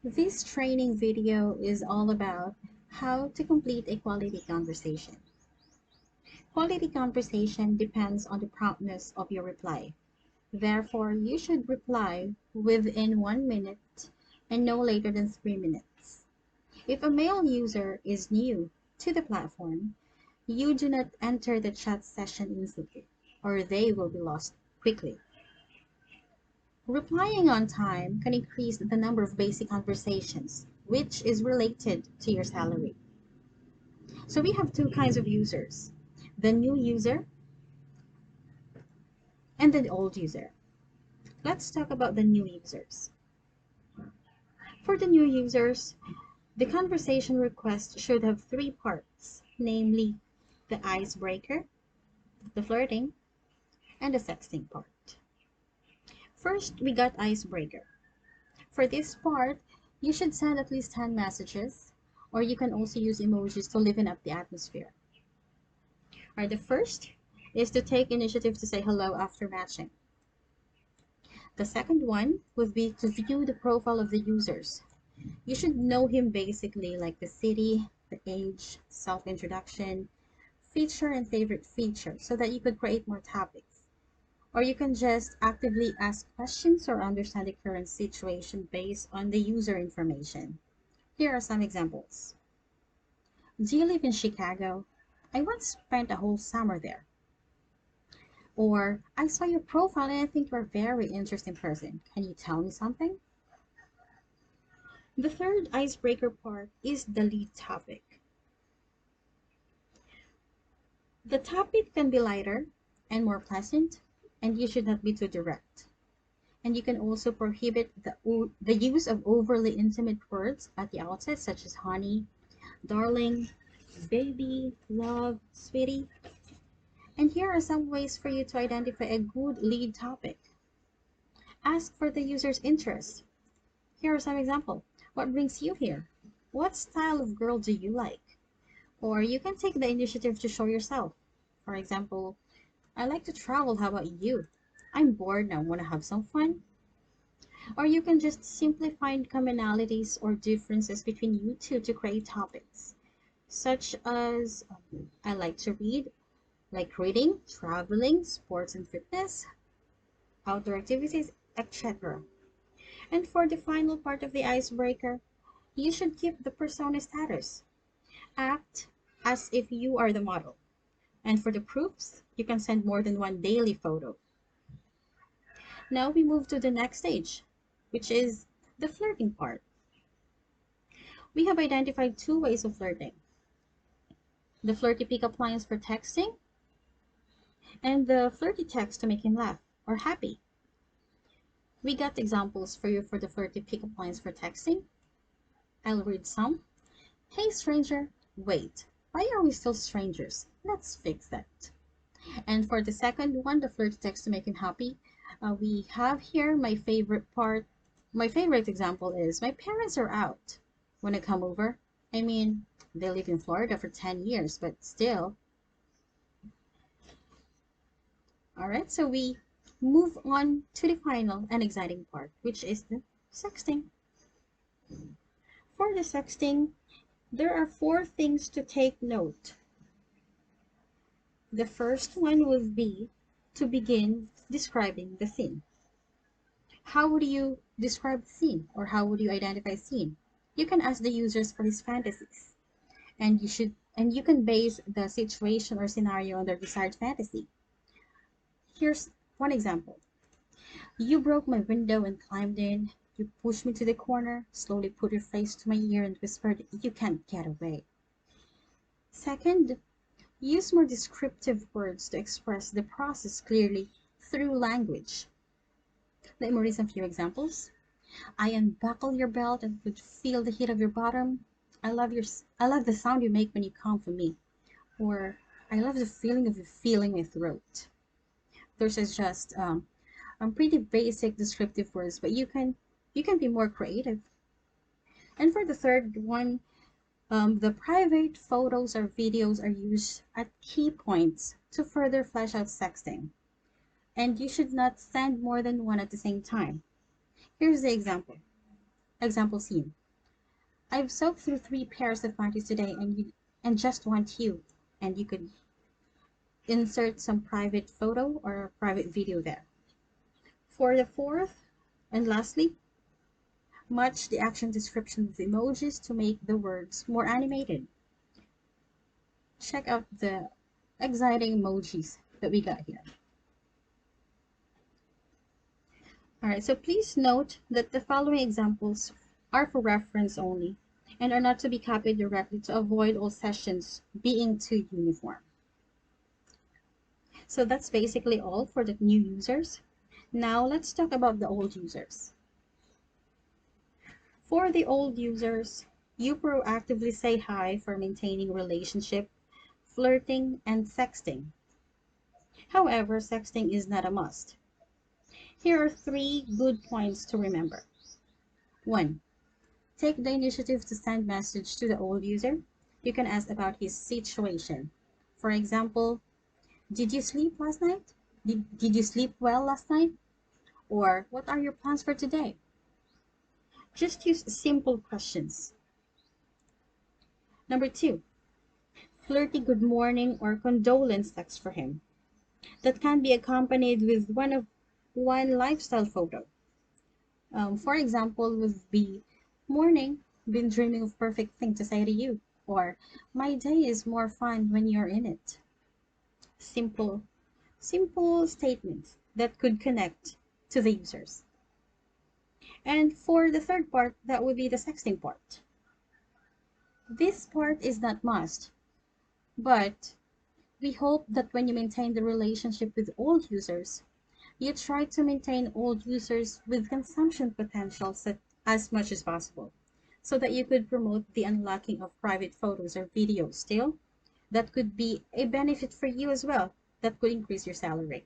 This training video is all about how to complete a quality conversation. Quality conversation depends on the promptness of your reply. Therefore, you should reply within 1 minute and no later than 3 minutes. If a male user is new to the platform, you do not enter the chat session instantly, or they will be lost quickly. Replying on time can increase the number of basic conversations, which is related to your salary. So we have two kinds of users, the new user and the old user. Let's talk about the new users. For the new users, the conversation request should have three parts, namely the icebreaker, the flirting, and the sexting part. First, we got icebreaker. For this part, you should send at least 10 messages, or you can also use emojis to liven up the atmosphere. Alright, the first is to take initiative to say hello after matching. The second one would be to view the profile of the users. You should know him basically, like the city, the age, self-introduction, feature and favorite feature, so that you could create more topics. Or you can just actively ask questions or understand the current situation based on the user information. Here are some examples. Do you live in Chicago? I once spent a whole summer there. Or, I saw your profile and I think you're a very interesting person. Can you tell me something? The third icebreaker part is the lead topic. The topic can be lighter and more pleasant, and you should not be too direct. And you can also prohibit the use of overly intimate words at the outset, such as honey, darling, baby, love, sweetie. And here are some ways for you to identify a good lead topic. Ask for the user's interest. Here are some examples. What brings you here? What style of girl do you like? Or you can take the initiative to show yourself. For example, I like to travel, how about you? I'm bored now, want to have some fun? Or you can just simply find commonalities or differences between you two to create topics, such as I like to read, like reading, traveling, sports and fitness, outdoor activities, etc. And for the final part of the icebreaker, you should keep the persona status. Act as if you are the model. And for the proofs, you can send more than one daily photo. Now we move to the next stage, which is the flirting part. We have identified two ways of flirting. The flirty pickup lines for texting and the flirty text to make him laugh or happy. We got examples for you for the flirty pickup lines for texting. I'll read some. Hey stranger, wait, why are we still strangers? Let's fix that. And for the second one, the flirty text to make him happy, we have here my favorite part. My favorite example is, my parents are out. Wanna come over? I mean, they live in Florida for 10 years, but still. Alright, so we move on to the final and exciting part, which is the sexting. For the sexting, there are four things to take note. The first one would be to begin describing the scene. How would you describe the scene, or how would you identify scene? You can ask the users for his fantasies, and you can base the situation or scenario on their desired fantasy. Here's one example. You broke my window and climbed in. You pushed me to the corner, slowly put your face to my ear and whispered, you can't get away. Second, use more descriptive words to express the process clearly through language. Let me read some few examples. I unbuckle your belt and could feel the heat of your bottom. I love the sound you make when you come for me. Or I love the feeling of you feeling my throat. Those are just pretty basic descriptive words, but you can be more creative. And for the third one, the private photos or videos are used at key points to further flesh out sexting. And you should not send more than one at the same time. Here's the example. Example scene. I've soaked through 3 pairs of panties today and just want you. And you could insert some private photo or private video there. For the fourth and lastly, match the action description with emojis to make the words more animated. Check out the exciting emojis that we got here. Alright, so please note that the following examples are for reference only and are not to be copied directly to avoid all sessions being too uniform. So that's basically all for the new users. Now let's talk about the old users. For the old users, you proactively say hi for maintaining relationship, flirting, and sexting. However, sexting is not a must. Here are 3 good points to remember. 1. Take the initiative to send message to the old user. You can ask about his situation. For example, did you sleep last night? Did you sleep well last night? Or what are your plans for today? Just use simple questions. Number 2, flirty good morning or condolence text for him. That can be accompanied with one lifestyle photo. For example, would be morning, been dreaming of perfect thing to say to you, or my day is more fun when you're in it. Simple statements that could connect to the users. And for the third part, that would be the sexting part. This part is not must, but we hope that when you maintain the relationship with old users, you try to maintain old users with consumption potentials as much as possible, so that you could promote the unlocking of private photos or videos still. That could be a benefit for you as well. That could increase your salary.